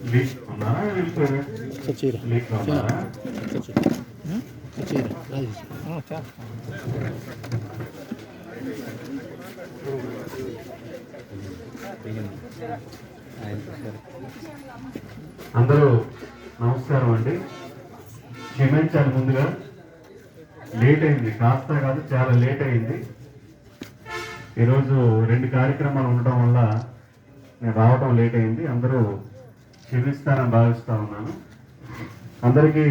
అందరూ నమస్కారం అండి. క్షమించాలి, ముందుగా లేట్ అయింది, కాస్త కాదు చాలా లేట్ అయింది. ఈరోజు 2 కార్యక్రమాలు ఉండటం వల్ల నేను రావటం లేట్ అయింది. అందరూ క్షమిస్తానని భావిస్తా ఉన్నాను. అందరికీ,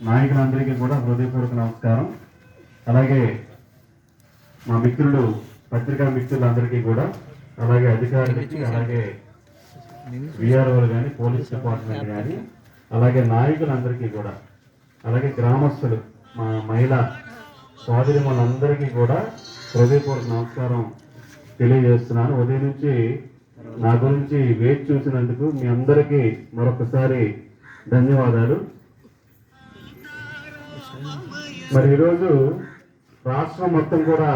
నాయకులందరికీ కూడా హృదయపూర్వక నమస్కారం. అలాగే మా మిత్రులు, పత్రికా మిత్రులందరికీ కూడా, అలాగే అధికారులకి, అలాగే విఆర్ఓలు కానీ, పోలీస్ డిపార్ట్మెంట్ కానీ, అలాగే నాయకులందరికీ కూడా, అలాగే గ్రామస్తులు, మా మహిళా సోదరిమణులందరికీ కూడా హృదయపూర్వక నమస్కారం తెలియజేస్తున్నాను. ఉదయం నుంచి నా గురించి వేచి చూసినందుకు మీ అందరికీ మరొకసారి ధన్యవాదాలు. మరి ఈరోజు రాష్ట్రం మొత్తం కూడా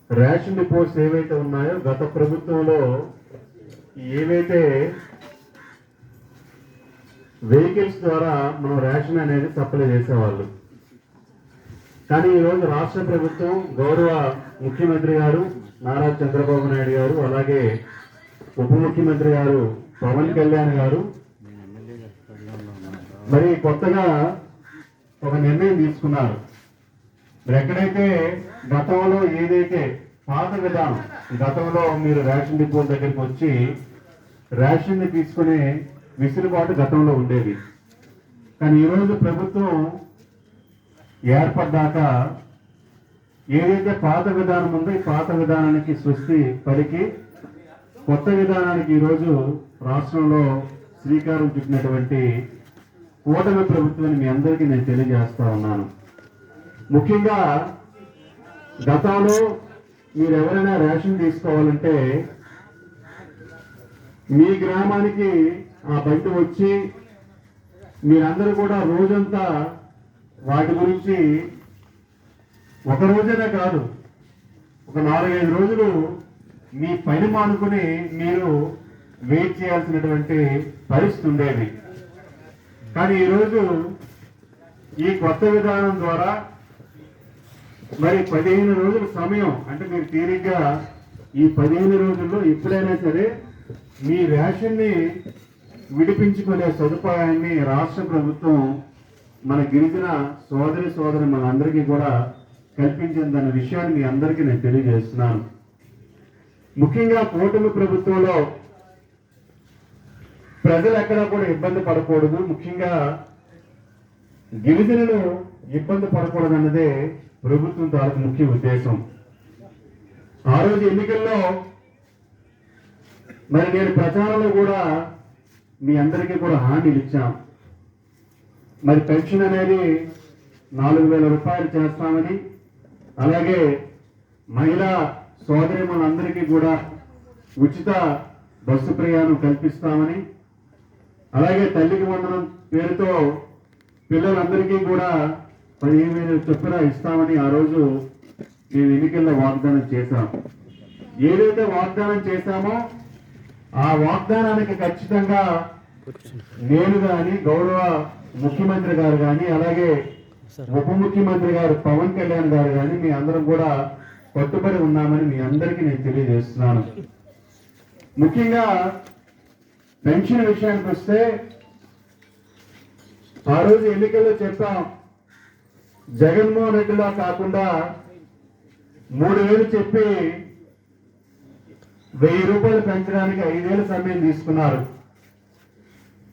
రేషన్ డిపోస్ ఏవైతే ఉన్నాయో, గత ప్రభుత్వంలో ఏవైతే వెహికల్స్ ద్వారా మనం రేషన్ అనేది సప్లై చేసేవాళ్ళు, కానీ ఈరోజు రాష్ట్ర ప్రభుత్వం, గౌరవ ముఖ్యమంత్రి గారు నారా చంద్రబాబు నాయుడు గారు, అలాగే ఉప ముఖ్యమంత్రి గారు పవన్ కళ్యాణ్ గారు మరి కొత్తగా ఒక నిర్ణయం తీసుకున్నారు. మరి ఎక్కడైతే గతంలో ఏదైతే పాత విధానం, గతంలో మీరు రేషన్ డిపో దగ్గరికి వచ్చి రేషన్ ని తీసుకునే విసులుబాటు గతంలో ఉండేది, కానీ ఈరోజు ప్రభుత్వం ఏర్పడ్డాక ఏదైతే పాత విధానం ఉందో ఈ పాత విధానానికి స్వస్తి పలికి కొత్త విధానానికి ఈరోజు రాష్ట్రంలో శ్రీకారం చుట్టినటువంటి కూటమి ప్రభుత్వాన్ని మీ అందరికీ నేను తెలియజేస్తా ఉన్నాను. ముఖ్యంగా గతంలో మీరు ఎవరైనా రేషన్ తీసుకోవాలంటే మీ గ్రామానికి ఆ బండి వచ్చి మీరందరూ కూడా రోజంతా వాటి గురించి, ఒక రోజైనా కాదు, ఒక 4-5 రోజులు మీ పని మానుకుని మీరు వెయిట్ చేయాల్సినటువంటి పరిస్థితి ఉండేది. కానీ ఈరోజు ఈ కొత్త విధానం ద్వారా మరి 15 రోజుల సమయం, అంటే మీరు తీరిగ్గా ఈ 15 రోజుల్లో ఎప్పుడైనా సరే మీ రేషన్ని విడిపించుకునే సదుపాయాన్ని రాష్ట్ర ప్రభుత్వం మన గిరిజన సోదరి మనందరికీ కూడా కల్పించిందన్న విషయాన్ని మీ అందరికీ నేను తెలియజేస్తున్నాను. ముఖ్యంగా కూటమి ప్రభుత్వంలో ప్రజలు ఎక్కడా కూడా ఇబ్బంది పడకూడదు, ముఖ్యంగా గిరిజనులు ఇబ్బంది పడకూడదు అన్నదే ప్రభుత్వం తాలూకు ముఖ్య ఉద్దేశం. ఆ రోజు ఎన్నికల్లో మరి నేను ప్రచారంలో కూడా మీ అందరికీ కూడా హామీలు ఇచ్చాం. మరి పెన్షన్ అనేది 4,000 రూపాయలు చేస్తామని, అలాగే మహిళా సోదరిమణులందరికీ కూడా ఉచిత బస్సు ప్రయాణం కల్పిస్తామని, అలాగే తల్లికి వందనం పేరుతో పిల్లలందరికీ కూడా 15,000 చొప్పున ఇస్తామని ఆ రోజు మేము ఎన్నికల్లో వాగ్దానం చేశాం. ఏదైతే వాగ్దానం చేశామో ఆ వాగ్దానానికి ఖచ్చితంగా నేను కానీ, గౌరవ ముఖ్యమంత్రి గారు కానీ, అలాగే ఉప ముఖ్యమంత్రి గారు పవన్ కళ్యాణ్ గారు కానీ మీ అందరం కూడా కట్టుబడి ఉన్నామని మీ అందరికీ నేను తెలియజేస్తున్నాను. ముఖ్యంగా పెన్షన్ విషయానికి వస్తే ఆ రోజు ఎన్నికల్లో చెప్పాం, జగన్మోహన్ రెడ్డిలా కాకుండా 3,000 చెప్పి 1,000 రూపాయలు పెంచడానికి 5 ఏళ్ళ సమయం తీసుకున్నారు.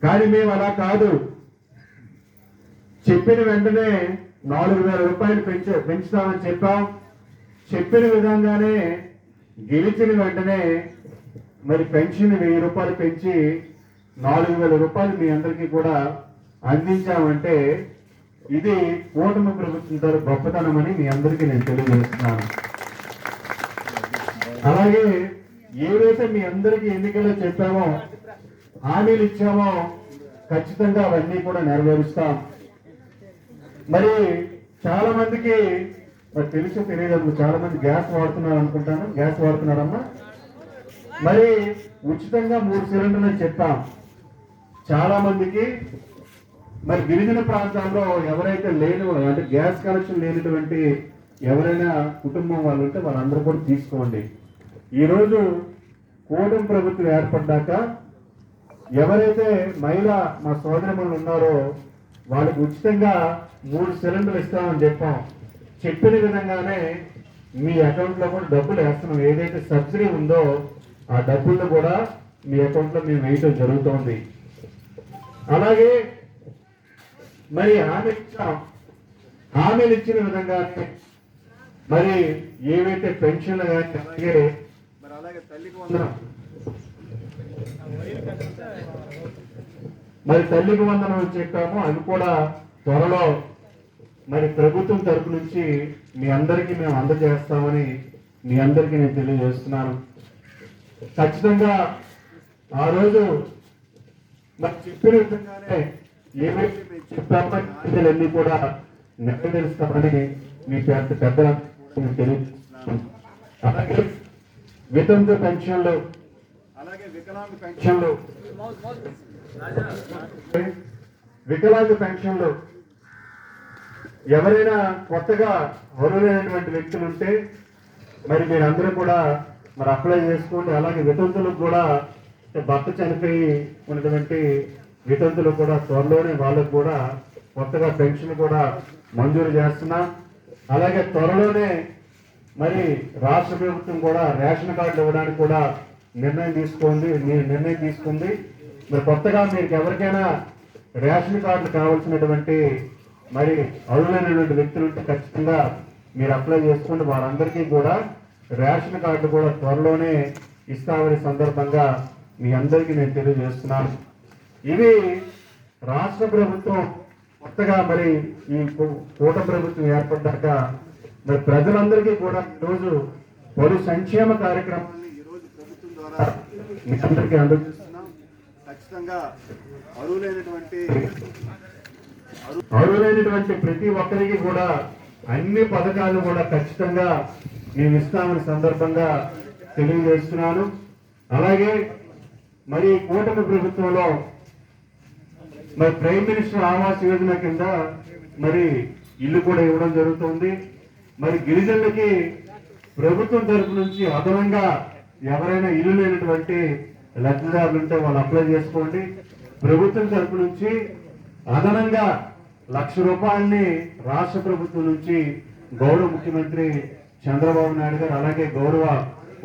కానీ మేము అలా కాదు, చెప్పిన వెంటనే 4,000 రూపాయలు పెంచుతామని చెప్పాం. చెప్పిన విధంగానే గెలిచిన వెంటనే మరి పెన్షన్ 1,000 రూపాయలు పెంచి 4,000 రూపాయలు మీ అందరికీ కూడా అందించామంటే ఇది కూటమి ప్రభుత్వం గొప్పతనం అని మీ అందరికీ నేను తెలియజేస్తున్నాను. అలాగే ఏవైతే మీ అందరికీ ఎన్నికల్లో చెప్పామో, హామీలు ఇచ్చామో, ఖచ్చితంగా అవన్నీ కూడా నెరవేరుస్తాం. మరి చాలా మందికి మరి తెలుసు తెలియదు, చాలా మంది గ్యాస్ వాడుతున్నారు అనుకుంటాను. గ్యాస్ వాడుతున్నారమ్మా. మరి ఉచితంగా 3 సిలిండర్లు చెప్పాం. చాలా మందికి మరి గిరిజన ప్రాంతాల్లో ఎవరైతే లేని అంటే గ్యాస్ కనెక్షన్ లేనటువంటి ఎవరైనా కుటుంబం వాళ్ళు ఉంటే వాళ్ళందరూ కూడా తీసుకోండి. ఈరోజు కూటమి ప్రభుత్వం ఏర్పడ్డాక ఎవరైతే మహిళా మా సోదరిమణులు ఉన్నారో వాళ్ళకి ఉచితంగా 3 సిలిండర్లు ఇస్తామని చెప్పాం. చెప్పిన విధంగానే మీ అకౌంట్లో కూడా డబ్బులు వేస్తున్నాం. ఏదైతే సబ్సిడీ ఉందో ఆ డబ్బులను కూడా మీ అకౌంట్లో మేము వేయటం జరుగుతోంది. అలాగే మరి హామీలు ఇచ్చిన విధంగానే మరి ఏవైతే పెన్షన్లు కానీ అలాగే తల్లికి వందనం మరి తల్లికి వందనం చెప్పాము. అవి కూడా త్వరలో మరి ప్రభుత్వం తరపు నుంచి మీ అందరికీ మేము అందజేస్తామని మీ అందరికీ నేను తెలియజేస్తున్నాను. ఖచ్చితంగా ఆ రోజు మరి చెప్పిన విధంగానే ఏవైతే మేము చెప్పామో కూడా నెరవేరుస్తామని మీ పెద్దలకు తెలియజేస్తున్నాను. అలాగే వితంతు పెన్షన్లు, అలాగే వికలాంగ పెన్షన్లు ఎవరైనా కొత్తగా అర్హులైనటువంటి వ్యక్తులు ఉంటే మరి మీరందరూ కూడా మరి అప్లై చేసుకోండి. అలాగే వితంతులకు కూడా భర్త చనిపోయి ఉన్నటువంటి వితంతులు కూడా త్వరలోనే వాళ్ళకు కూడా కొత్తగా పెన్షన్ కూడా మంజూరు చేస్తున్నాం. అలాగే త్వరలోనే మరి రాష్ట్ర ప్రభుత్వం కూడా రేషన్ కార్డులు ఇవ్వడానికి కూడా నిర్ణయం తీసుకుంది. మరి కొత్తగా మీకు ఎవరికైనా రేషన్ కార్డులు కావాల్సినటువంటి మరి అర్హులైనటువంటి వ్యక్తులు ఉంటే ఖచ్చితంగా మీరు అప్లై చేసుకోండి. వారందరికీ కూడా రేషన్ కార్డు కూడా త్వరలోనే ఇస్తామని సందర్భంగా మీ అందరికీ నేను తెలియజేస్తున్నాను. ఇవి రాష్ట్ర ప్రభుత్వం కొత్తగా మరి ఈ కూటమి ప్రభుత్వం ఏర్పడ్డాక మరి ప్రజలందరికీ కూడా ఈరోజు పలు సంక్షేమ కార్యక్రమాన్ని ఈరోజు ప్రభుత్వం ద్వారా మీ అందరికీ అందజేస్తున్నాం. ఖచ్చితంగా అర్హులైనటువంటి ప్రతి ఒక్కరికి కూడా అన్ని పథకాలు కూడా ఖచ్చితంగా మేము ఇస్తామని సందర్భంగా తెలియజేస్తున్నాను. అలాగే మరి కూటమి ప్రభుత్వంలో మరి ప్రైమ్ మినిస్టర్ ఆవాస్ యోజన కింద మరి ఇల్లు కూడా ఇవ్వడం జరుగుతుంది. మరి గిరిజనులకి ప్రభుత్వం తరపు నుంచి అదనంగా ఎవరైనా ఇల్లు లేనటువంటి లబ్ధిదారులు ఉంటే వాళ్ళు అప్లై చేసుకోండి. ప్రభుత్వం తరపు నుంచి అదనంగా ₹1,00,000 రాష్ట్ర ప్రభుత్వం నుంచి గౌరవ ముఖ్యమంత్రి చంద్రబాబు నాయుడు గారు అలాగే గౌరవ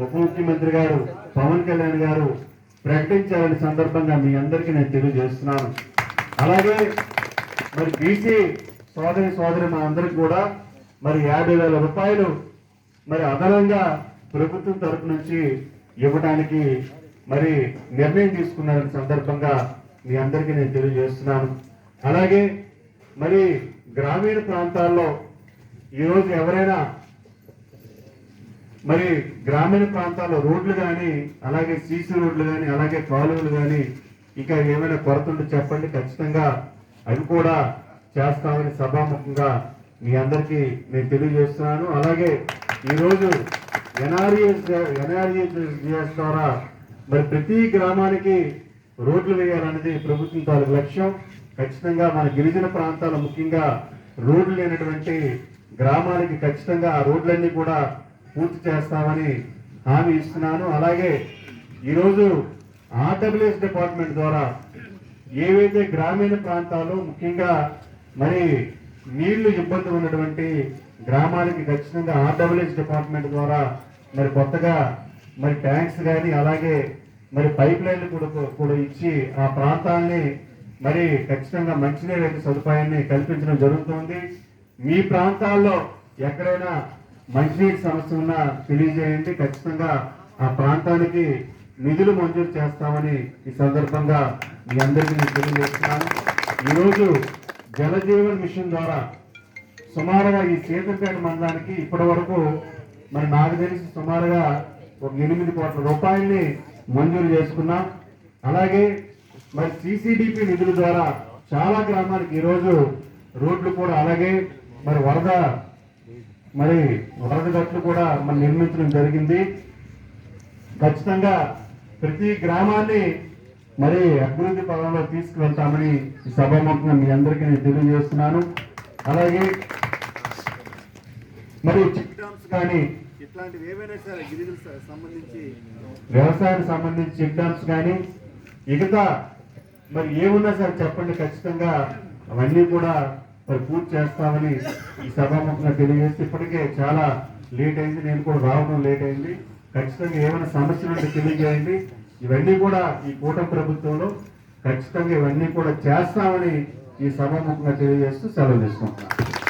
ఉప ముఖ్యమంత్రి గారు పవన్ కళ్యాణ్ గారు ప్రకటించాలని సందర్భంగా మీ అందరికీ నేను తెలియజేస్తున్నాను. అలాగే మరి బీసీ సోదరి మా అందరికి కూడా మరి ₹50,000 మరి అదనంగా ప్రభుత్వం తరపు నుంచి ఇవ్వడానికి మరి నిర్ణయం తీసుకున్నారని సందర్భంగా మీ అందరికీ నేను తెలియజేస్తున్నాను. అలాగే మరి గ్రామీణ ప్రాంతాల్లో ఈరోజు ఎవరైనా మరి గ్రామీణ ప్రాంతాల్లో రోడ్లు కానీ అలాగే సీసీ రోడ్లు కానీ అలాగే కాలువలు కానీ ఇంకా ఏమైనా కొరత ఉంటే చెప్పండి. ఖచ్చితంగా అవి కూడా చేస్తామని సభాముఖంగా మీ అందరికీ నేను తెలియజేస్తున్నాను. అలాగే ఈరోజు ఎన్ఆర్ఈఎస్ ద్వారా మరి ప్రతి గ్రామానికి రోడ్లు వేయాలనేది ప్రభుత్వం తాలూకు లక్ష్యం. ఖచ్చితంగా మన గిరిజన ప్రాంతాలు ముఖ్యంగా రోడ్లు లేనటువంటి గ్రామాలకి ఖచ్చితంగా ఆ రోడ్లన్నీ కూడా పూర్తి చేస్తామని హామీ ఇస్తున్నాను. అలాగే ఈరోజు ఆర్డబ్ల్యూఎస్ డిపార్ట్మెంట్ ద్వారా ఏవైతే గ్రామీణ ప్రాంతాలు ముఖ్యంగా మరి నీళ్లు ఇబ్బంది ఉన్నటువంటి గ్రామాలకి ఖచ్చితంగా ఆర్డబ్ల్యూఎస్ డిపార్ట్మెంట్ ద్వారా మరి కొత్తగా మరి ట్యాంక్స్ కానీ అలాగే మరి పైప్ లైన్లు కూడా ఇచ్చి ఆ ప్రాంతాన్ని మరి ఖచ్చితంగా మంచినీరు సదుపాయాన్ని కల్పించడం జరుగుతుంది. మీ ప్రాంతాల్లో ఎక్కడైనా మంచినీటి సమస్య ఉన్నా తెలియజేయండి. ఖచ్చితంగా ఆ ప్రాంతానికి నిధులు మంజూరు చేస్తామని ఈ సందర్భంగా మీ అందరికీ నేను తెలియజేస్తున్నాను. ఈరోజు జలజీవన్ మిషన్ ద్వారా సుమారుగా ఈ సీతంపేట మండలానికి ఇప్పటి వరకు మరి నాకు తెలిసి సుమారుగా ఒక ₹8 కోట్ల మంజూరు చేసుకున్నాం. అలాగే మరి సిసిడిపి నిధుల ద్వారా చాలా గ్రామాలకు ఈరోజు రోడ్లు కూడా అలాగే మరి వరద గట్లు కూడా మనం నిర్మించడం జరిగింది. ఖచ్చితంగా ప్రతి గ్రామాన్ని మరి అభివృద్ధి పదంలో తీసుకువెళ్తామని ఈ సభాముఖంగా మీ అందరికీ నేను తెలియజేస్తున్నాను. అలాగే మరి చెక్ డ్యామ్స్ కానీ ఇట్లాంటివి ఏవైనా సరే గిరిజనులకు సంబంధించి వ్యవసాయానికి సంబంధించి చెక్ డ్యామ్స్ కానీ మిగతా మరి ఏమున్నా సరే చెప్పండి, ఖచ్చితంగా అవన్నీ కూడా మరి పూర్తి చేస్తామని ఈ సభాముఖంగా తెలియజేస్తే ఇప్పటికే చాలా లేట్ అయింది, నేను కూడా రావడం లేట్ అయింది. ఖచ్చితంగా ఏమైనా సమస్యలు ఉంటే తెలియజేయండి. ఇవన్నీ కూడా ఈ కూటమి ప్రభుత్వంలో ఖచ్చితంగా ఇవన్నీ కూడా చేస్తామని ఈ సభాముఖంగా తెలియజేస్తూ సెలవు తీసుకుంటున్నాను.